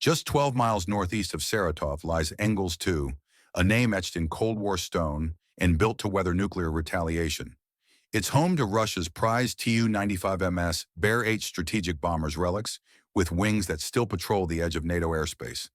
Just 12 miles northeast of Saratov lies Engels II, a name etched in Cold War stone and built to weather nuclear retaliation. It's home to Russia's prized Tu-95MS Bear-H strategic bombers relics, with wings that still patrol the edge of NATO airspace.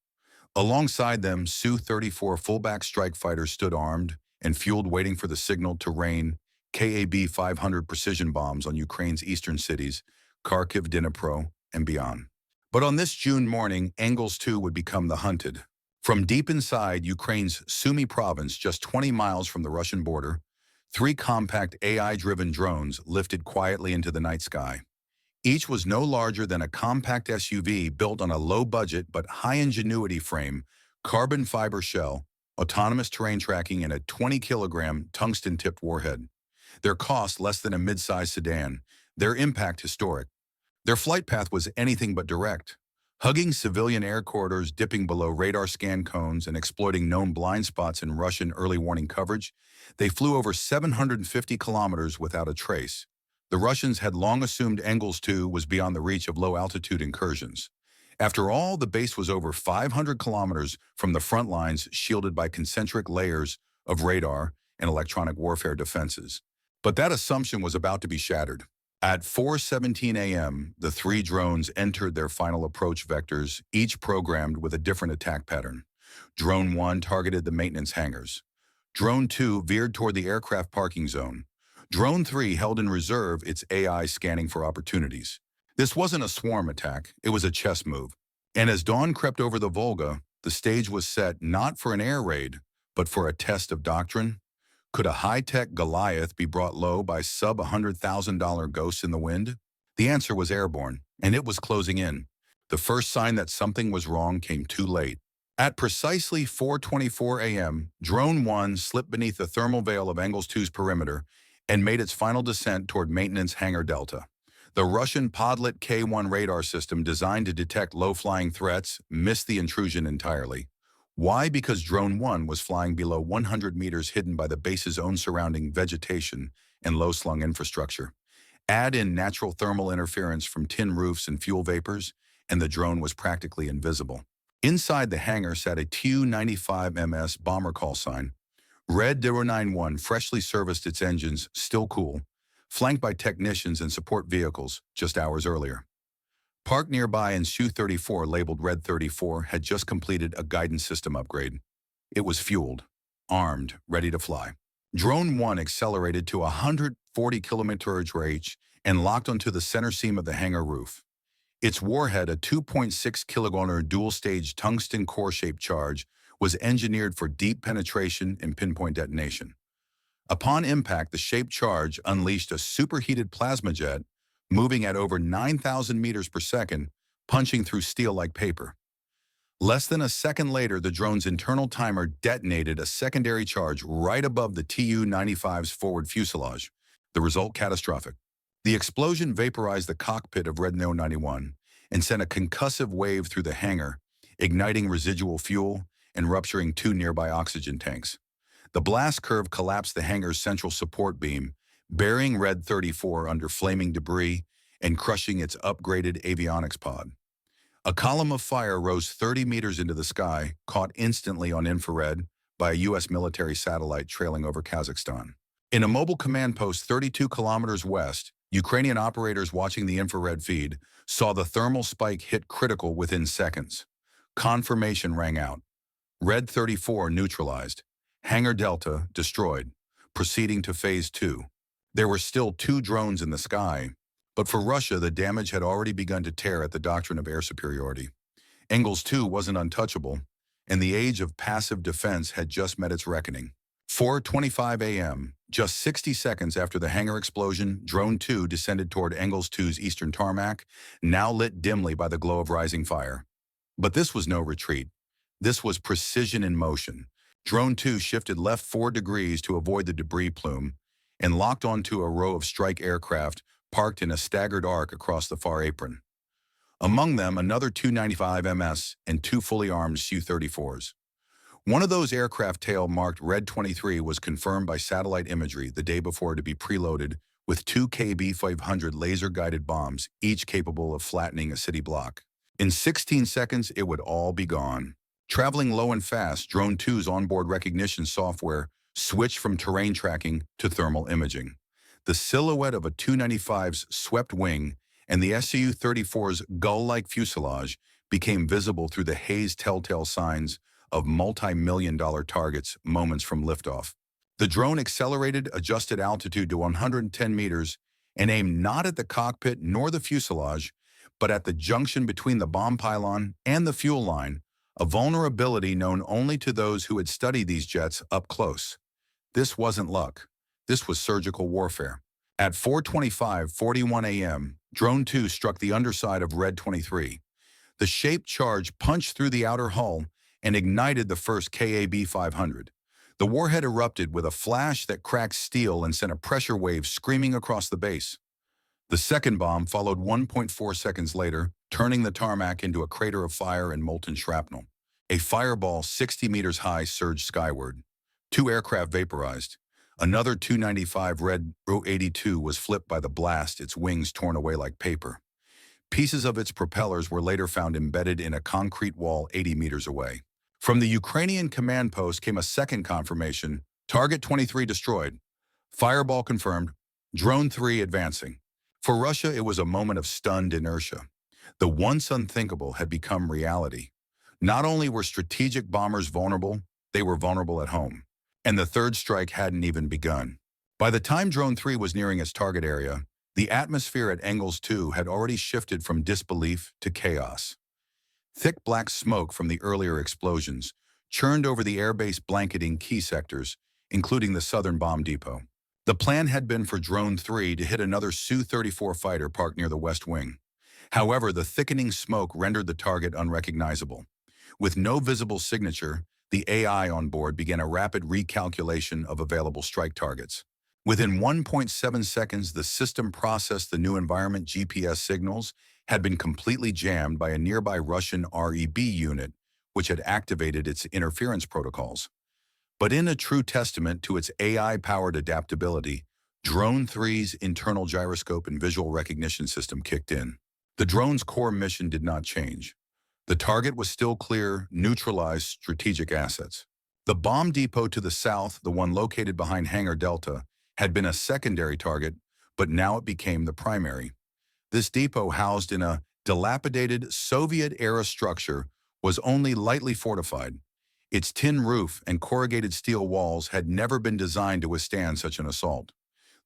Alongside them, Su-34 fullback strike fighters stood armed and fueled, waiting for the signal to rain KAB-500 precision bombs on Ukraine's eastern cities, Kharkiv, Dnipro, and beyond. But on this June morning, Engels II would become the hunted. From deep inside Ukraine's Sumy province, just 20 miles from the Russian border, 3 compact AI-driven drones lifted quietly into the night sky. Each was no larger than a compact SUV built on a low-budget but high-ingenuity frame, carbon fiber shell, autonomous terrain tracking, and a 20-kilogram tungsten-tipped warhead. Their cost less than a mid-sized sedan, their impact historic. Their flight path was anything but direct. Hugging civilian air corridors, dipping below radar scan cones, and exploiting known blind spots in Russian early warning coverage, they flew over 750 kilometers without a trace. The Russians had long assumed Engels II was beyond the reach of low-altitude incursions. After all, the base was over 500 kilometers from the front lines, shielded by concentric layers of radar and electronic warfare defenses. But that assumption was about to be shattered. At 4:17 a.m., the 3 drones entered their final approach vectors, each programmed with a different attack pattern. Drone 1 targeted the maintenance hangars. Drone 2 veered toward the aircraft parking zone. Drone 3 held in reserve, its AI scanning for opportunities. This wasn't a swarm attack, it was a chess move. And as dawn crept over the Volga, the stage was set not for an air raid, but for a test of doctrine. Could a high-tech Goliath be brought low by sub-$100,000 ghosts in the wind? The answer was airborne, and it was closing in. The first sign that something was wrong came too late. At precisely 4:24 a.m., Drone 1 slipped beneath the thermal veil of Engels II's perimeter and made its final descent toward Maintenance Hangar Delta. The Russian Podlet K-1 radar system, designed to detect low-flying threats, missed the intrusion entirely. Why? Because Drone 1 was flying below 100 meters, hidden by the base's own surrounding vegetation and low-slung infrastructure. Add in natural thermal interference from tin roofs and fuel vapors, and the drone was practically invisible. Inside the hangar sat a Tu-95MS bomber call sign. Red 091 freshly serviced its engines, still cool, flanked by technicians and support vehicles just hours earlier. Parked nearby in Su-34, labeled Red 34, had just completed a guidance system upgrade. It was fueled, armed, ready to fly. Drone 1 accelerated to 140 km/h and locked onto the center seam of the hangar roof. Its warhead, a 2.6 kilogram dual-stage tungsten core-shaped charge, was engineered for deep penetration and pinpoint detonation. Upon impact, the shaped charge unleashed a superheated plasma jet, moving at over 9,000 meters per second, punching through steel like paper. Less than a second later, the drone's internal timer detonated a secondary charge right above the Tu-95's forward fuselage. The result catastrophic. The explosion vaporized the cockpit of Red 091 and sent a concussive wave through the hangar, igniting residual fuel and rupturing 2 nearby oxygen tanks. The blast curve collapsed the hangar's central support beam, burying Red 34 under flaming debris and crushing its upgraded avionics pod. A column of fire rose 30 meters into the sky, caught instantly on infrared by a U.S. military satellite trailing over Kazakhstan. In a mobile command post 32 kilometers west, Ukrainian operators watching the infrared feed saw the thermal spike hit critical within seconds. Confirmation rang out. Red 34 neutralized. Hangar Delta destroyed, proceeding to Phase 2. There were still 2 drones in the sky, but for Russia, the damage had already begun to tear at the doctrine of air superiority. Engels II wasn't untouchable, and the age of passive defense had just met its reckoning. 4:25 a.m., just 60 seconds after the hangar explosion, Drone 2 descended toward Engels II's eastern tarmac, now lit dimly by the glow of rising fire. But this was no retreat. This was precision in motion. Drone 2 shifted left 4 degrees to avoid the debris plume and locked onto a row of strike aircraft parked in a staggered arc across the far apron. Among them, another Tu-95MS and 2 fully armed Su-34s. One of those aircraft tail marked Red 23 was confirmed by satellite imagery the day before to be preloaded with 2 KB-500 laser-guided bombs, each capable of flattening a city block. In 16 seconds, it would all be gone. Traveling low and fast, Drone 2's onboard recognition software switched from terrain tracking to thermal imaging. The silhouette of a Tu-95's swept wing and the Su-34's gull-like fuselage became visible through the haze telltale signs of multi-million-dollar targets moments from liftoff. The drone accelerated, adjusted altitude to 110 meters, and aimed not at the cockpit nor the fuselage, but at the junction between the bomb pylon and the fuel line, a vulnerability known only to those who had studied these jets up close. This wasn't luck. This was surgical warfare. At 4:25:41 a.m., Drone 2 struck the underside of Red 23. The shaped charge punched through the outer hull and ignited the first KAB-500. The warhead erupted with a flash that cracked steel and sent a pressure wave screaming across the base. The second bomb followed 1.4 seconds later, turning the tarmac into a crater of fire and molten shrapnel. A fireball 60 meters high surged skyward. 2 aircraft vaporized. Another Tu-95 Red 82 was flipped by the blast, its wings torn away like paper. Pieces of its propellers were later found embedded in a concrete wall 80 meters away. From the Ukrainian command post came a second confirmation: Target 23 destroyed. Fireball confirmed. Drone 3 advancing. For Russia, it was a moment of stunned inertia. The once unthinkable had become reality. Not only were strategic bombers vulnerable, they were vulnerable at home. And the third strike hadn't even begun. By the time Drone 3 was nearing its target area, the atmosphere at Engels 2 had already shifted from disbelief to chaos. Thick black smoke from the earlier explosions churned over the airbase blanketing key sectors, including the southern bomb depot. The plan had been for Drone 3 to hit another Su-34 fighter parked near the west wing. However, the thickening smoke rendered the target unrecognizable. With no visible signature, the AI on board began a rapid recalculation of available strike targets. Within 1.7 seconds, the system processed the new environment GPS signals had been completely jammed by a nearby Russian REB unit, which had activated its interference protocols. But in a true testament to its AI-powered adaptability, Drone 3's internal gyroscope and visual recognition system kicked in. The drone's core mission did not change. The target was still clear, neutralized strategic assets. The bomb depot to the south, the one located behind Hangar Delta, had been a secondary target, but now it became the primary. This depot, housed in a dilapidated Soviet-era structure, was only lightly fortified. Its tin roof and corrugated steel walls had never been designed to withstand such an assault.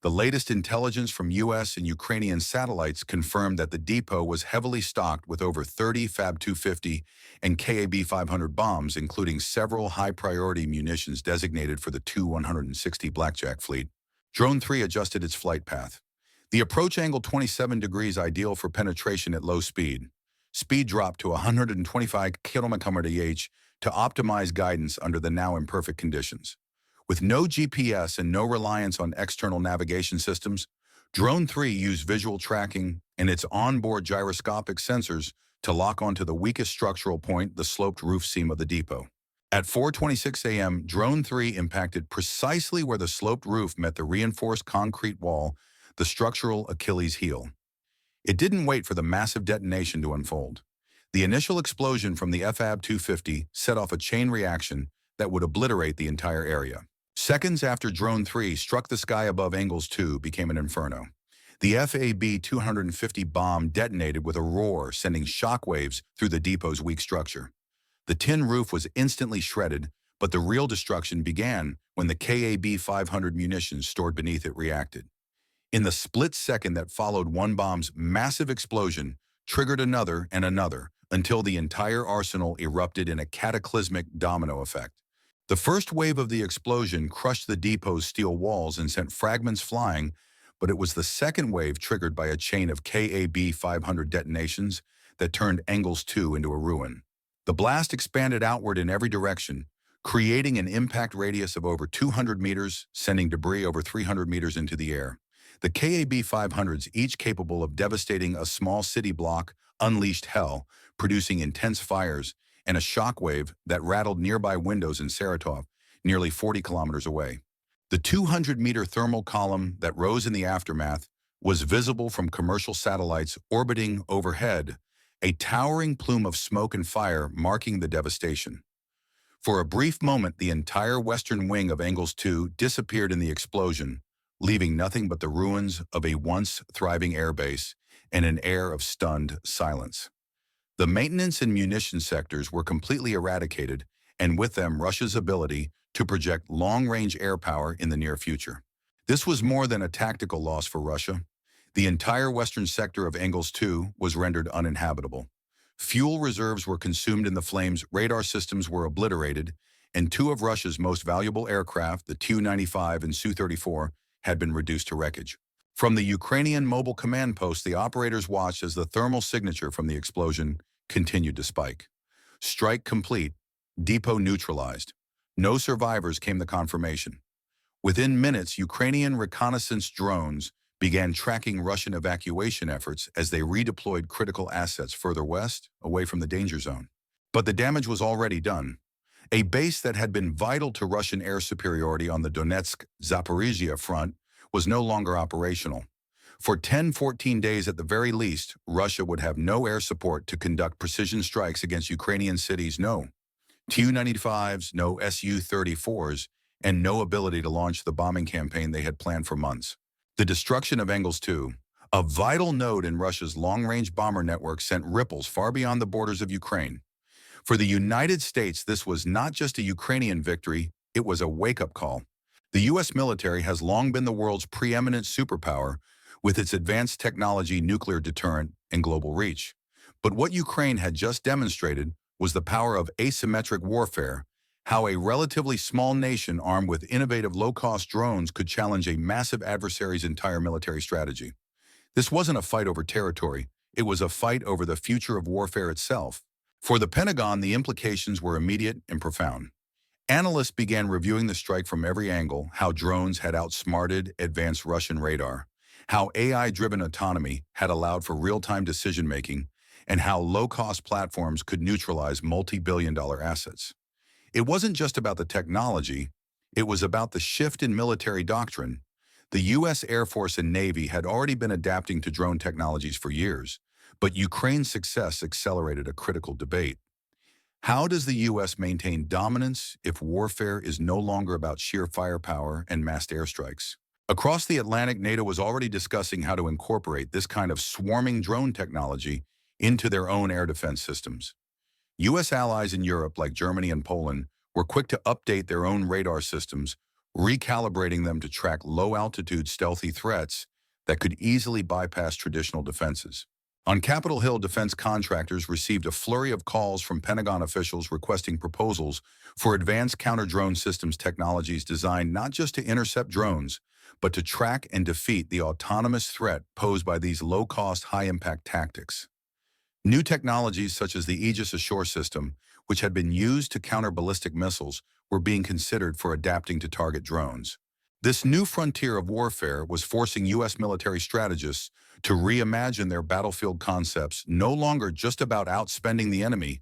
The latest intelligence from U.S. and Ukrainian satellites confirmed that the depot was heavily stocked with over 30 Fab 250 and KAB-500 bombs, including several high-priority munitions designated for the Tu-160 Blackjack fleet. Drone 3 adjusted its flight path. The approach angle 27 degrees ideal for penetration at low speed. Speed dropped to 125 km/h to optimize guidance under the now imperfect conditions. With no GPS and no reliance on external navigation systems, Drone 3 used visual tracking and its onboard gyroscopic sensors to lock onto the weakest structural point, the sloped roof seam of the depot. At 4:26 a.m., Drone 3 impacted precisely where the sloped roof met the reinforced concrete wall, the structural Achilles heel. It didn't wait for the massive detonation to unfold. The initial explosion from the FAB 250 set off a chain reaction that would obliterate the entire area. Seconds after Drone 3 struck the sky above Engels 2 became an inferno. The FAB 250 bomb detonated with a roar, sending shockwaves through the depot's weak structure. The tin roof was instantly shredded, but the real destruction began when the KAB-500 munitions stored beneath it reacted. In the split second that followed one bomb's massive explosion, triggered another and another, until the entire arsenal erupted in a cataclysmic domino effect. The first wave of the explosion crushed the depot's steel walls and sent fragments flying, but it was the second wave triggered by a chain of KAB-500 detonations that turned Engels 2 into a ruin. The blast expanded outward in every direction, creating an impact radius of over 200 meters, sending debris over 300 meters into the air. The KAB-500s, each capable of devastating a small city block, unleashed hell, producing intense fires and a shockwave that rattled nearby windows in Saratov, nearly 40 kilometers away. The 200-meter thermal column that rose in the aftermath was visible from commercial satellites orbiting overhead a towering plume of smoke and fire marking the devastation. For a brief moment, the entire western wing of Engels 2 disappeared in the explosion, leaving nothing but the ruins of a once thriving airbase and an air of stunned silence. The maintenance and munitions sectors were completely eradicated, and with them Russia's ability to project long-range air power in the near future. This was more than a tactical loss for Russia. The entire western sector of Engels 2 was rendered uninhabitable. Fuel reserves were consumed in the flames, radar systems were obliterated, and two of Russia's most valuable aircraft, the Tu-95 and Su-34, had been reduced to wreckage. From the Ukrainian mobile command post, the operators watched as the thermal signature from the explosion continued to spike. Strike complete, depot neutralized. No survivors, came the confirmation. Within minutes, Ukrainian reconnaissance drones began tracking Russian evacuation efforts as they redeployed critical assets further west, away from the danger zone. But the damage was already done. A base that had been vital to Russian air superiority on the Donetsk-Zaporizhia front was no longer operational. For 10-14 days at the very least, Russia would have no air support to conduct precision strikes against Ukrainian cities. No Tu-95s, no Su-34s, and no ability to launch the bombing campaign they had planned for months. The destruction of Engels 2, a vital node in Russia's long-range bomber network, sent ripples far beyond the borders of Ukraine. For the United States, this was not just a Ukrainian victory, it was a wake-up call. The U.S. military has long been the world's preeminent superpower, with its advanced technology, nuclear deterrent, and global reach. But what Ukraine had just demonstrated was the power of asymmetric warfare, how a relatively small nation armed with innovative low-cost drones could challenge a massive adversary's entire military strategy. This wasn't a fight over territory, it was a fight over the future of warfare itself. For the Pentagon, the implications were immediate and profound. Analysts began reviewing the strike from every angle: how drones had outsmarted advanced Russian radar, how AI-driven autonomy had allowed for real-time decision-making, and how low-cost platforms could neutralize multi-billion-dollar assets. It wasn't just about the technology, it was about the shift in military doctrine. The U.S. Air Force and Navy had already been adapting to drone technologies for years, but Ukraine's success accelerated a critical debate. How does the U.S. maintain dominance if warfare is no longer about sheer firepower and massed airstrikes? Across the Atlantic, NATO was already discussing how to incorporate this kind of swarming drone technology into their own air defense systems. U.S. allies in Europe, like Germany and Poland, were quick to update their own radar systems, recalibrating them to track low-altitude stealthy threats that could easily bypass traditional defenses. On Capitol Hill, defense contractors received a flurry of calls from Pentagon officials requesting proposals for advanced counter-drone systems technologies designed not just to intercept drones, but to track and defeat the autonomous threat posed by these low-cost, high-impact tactics. New technologies such as the Aegis Ashore system, which had been used to counter ballistic missiles, were being considered for adapting to target drones. This new frontier of warfare was forcing U.S. military strategists to reimagine their battlefield concepts, no longer just about outspending the enemy,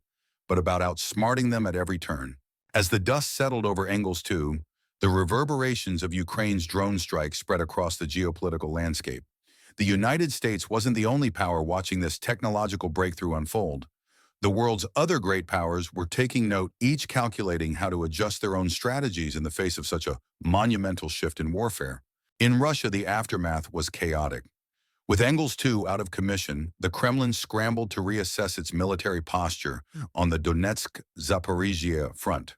but about outsmarting them at every turn. As the dust settled over Engels 2, the reverberations of Ukraine's drone strike spread across the geopolitical landscape. The United States wasn't the only power watching this technological breakthrough unfold. The world's other great powers were taking note, each calculating how to adjust their own strategies in the face of such a monumental shift in warfare. In Russia, the aftermath was chaotic. With Engels 2 out of commission, the Kremlin scrambled to reassess its military posture on the Donetsk-Zaporizhia front.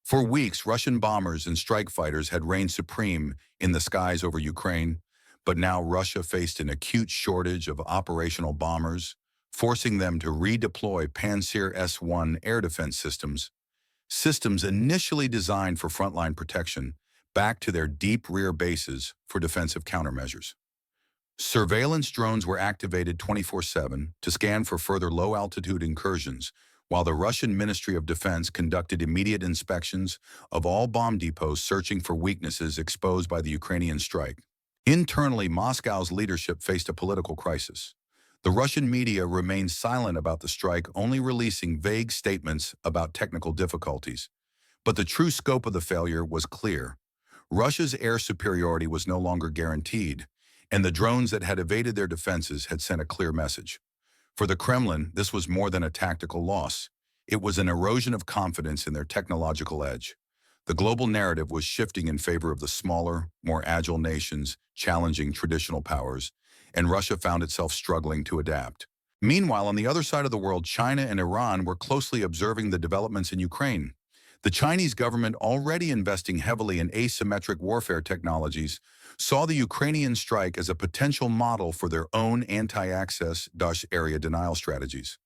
For weeks, Russian bombers and strike fighters had reigned supreme in the skies over Ukraine, but now Russia faced an acute shortage of operational bombers, forcing them to redeploy Pantsir S-1 air defense systems initially designed for frontline protection, back to their deep rear bases for defensive countermeasures. Surveillance drones were activated 24/7 to scan for further low-altitude incursions, while the Russian Ministry of Defense conducted immediate inspections of all bomb depots, searching for weaknesses exposed by the Ukrainian strike. Internally, Moscow's leadership faced a political crisis. The Russian media remained silent about the strike, only releasing vague statements about technical difficulties. But the true scope of the failure was clear. Russia's air superiority was no longer guaranteed, and the drones that had evaded their defenses had sent a clear message. For the Kremlin, this was more than a tactical loss. It was an erosion of confidence in their technological edge. The global narrative was shifting in favor of the smaller, more agile nations, challenging traditional powers, and Russia found itself struggling to adapt. Meanwhile, on the other side of the world, China and Iran were closely observing the developments in Ukraine. The Chinese government, already investing heavily in asymmetric warfare technologies, saw the Ukrainian strike as a potential model for their own anti-access area denial strategies.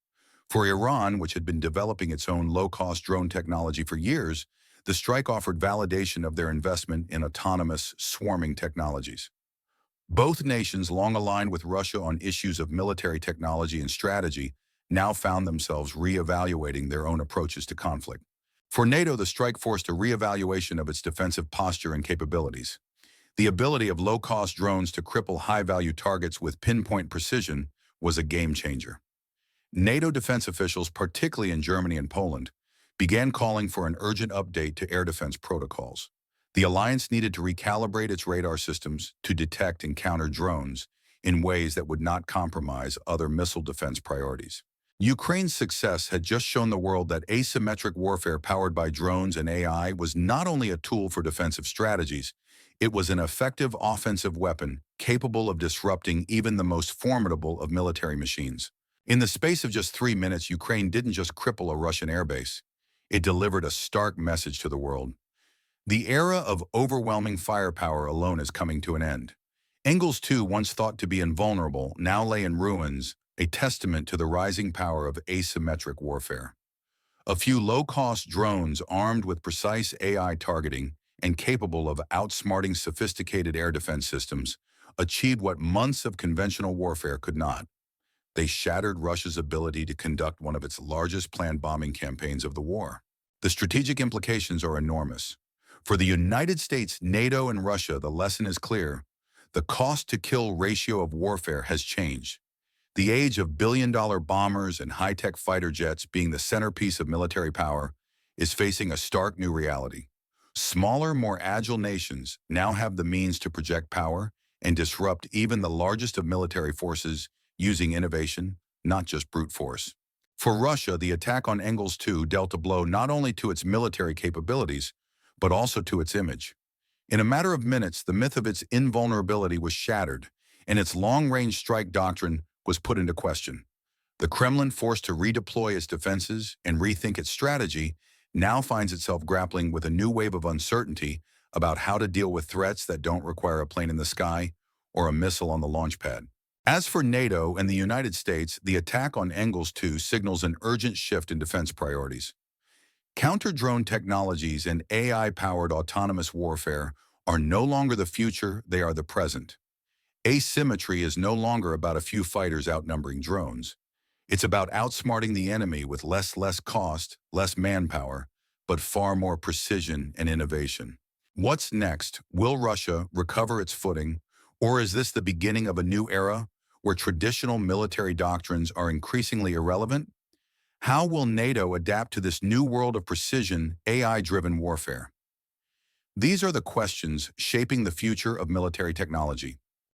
For Iran, which had been developing its own low-cost drone technology for years, the strike offered validation of their investment in autonomous, swarming technologies. Both nations, long aligned with Russia on issues of military technology and strategy, now found themselves re-evaluating their own approaches to conflict. For NATO, the strike forced a re-evaluation of its defensive posture and capabilities. The ability of low-cost drones to cripple high-value targets with pinpoint precision was a game-changer. NATO defense officials, particularly in Germany and Poland, began calling for an urgent update to air defense protocols. The alliance needed to recalibrate its radar systems to detect and counter drones in ways that would not compromise other missile defense priorities. Ukraine's success had just shown the world that asymmetric warfare powered by drones and AI was not only a tool for defensive strategies, it was an effective offensive weapon capable of disrupting even the most formidable of military machines. In the space of just 3 minutes, Ukraine didn't just cripple a Russian airbase. It delivered a stark message to the world. The era of overwhelming firepower alone is coming to an end. Engels, too, once thought to be invulnerable, now lay in ruins, a testament to the rising power of asymmetric warfare. A few low-cost drones armed with precise AI targeting and capable of outsmarting sophisticated air defense systems achieved what months of conventional warfare could not. They shattered Russia's ability to conduct one of its largest planned bombing campaigns of the war. The strategic implications are enormous. For the United States, NATO, and Russia, the lesson is clear. The cost-to-kill ratio of warfare has changed. The age of billion-dollar bombers and high-tech fighter jets being the centerpiece of military power is facing a stark new reality. Smaller, more agile nations now have the means to project power and disrupt even the largest of military forces using innovation, not just brute force. For Russia, the attack on Engels II dealt a blow not only to its military capabilities, but also to its image. In a matter of minutes, the myth of its invulnerability was shattered, and its long-range strike doctrine was put into question. The Kremlin, forced to redeploy its defenses and rethink its strategy, now finds itself grappling with a new wave of uncertainty about how to deal with threats that don't require a plane in the sky or a missile on the launch pad. As for NATO and the United States, the attack on Engels II signals an urgent shift in defense priorities. Counter-drone technologies and AI-powered autonomous warfare are no longer the future, they are the present. Asymmetry is no longer about a few fighters outnumbering drones. It's about outsmarting the enemy with less cost, less manpower, but far more precision and innovation. What's next? Will Russia recover its footing, or is this the beginning of a new era where traditional military doctrines are increasingly irrelevant? How will NATO adapt to this new world of precision, AI-driven warfare? These are the questions shaping the future of military technology.